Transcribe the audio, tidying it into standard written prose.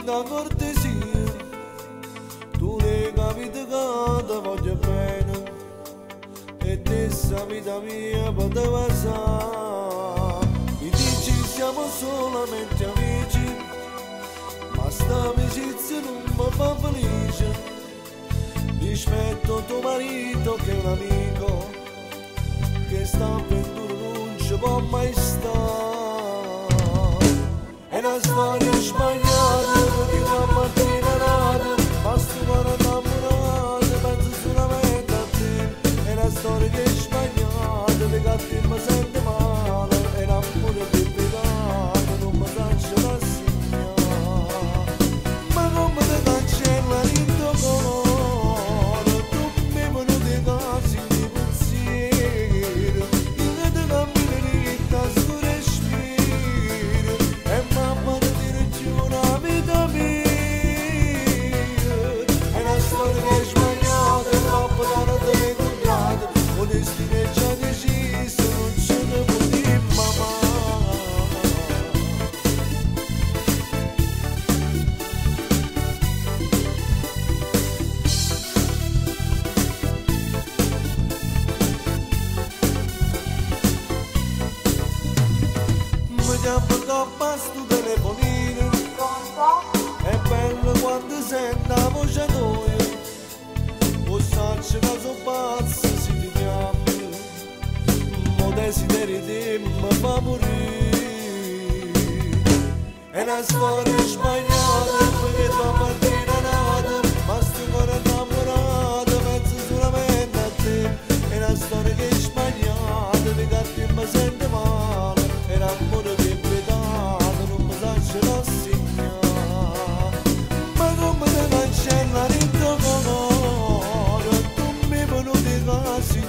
da cortesia, tu ne capite che ti voglio bene, e questa vita mia poteva essere. Mi dici siamo solamente amici, ma sta amicizia non mi fa felice. Rispetto tuo marito che è un amico, che sta avventura non ci può mai stare. È una storia sbagliata, di una mattina nata, basta quando innamorata, penso solamente a te. È una storia che è sbagliata, di che mi sente male, è l'amore che è peccato, non mi lascia rassegnare. Ma come ti cancella il tuo cuore, tu mi venuti casi di pensiero, io ti cammino di che scuro respiro, e mamma ti tira giù una vita mia. È una storia che è sbagliata, troppo tardi mi contato, un destino è già deciso, non ce ne può dire mamma. Mi chiamo coppa sto telefonino, è bello quando sento la voce tua, o sacci che sono pazzo se ti chiami, mo desideri te mi fa morire. È una storia sbagliata, perché tua mattina nata, ma sto cuore innamorato, penso solamente a te. È una storia che è sbagliata, di che mi sente male, è l'amore che è peccato, non mi lascia rassegnare. Ma come ti cancella il tuo cuore, tu mi venuti casi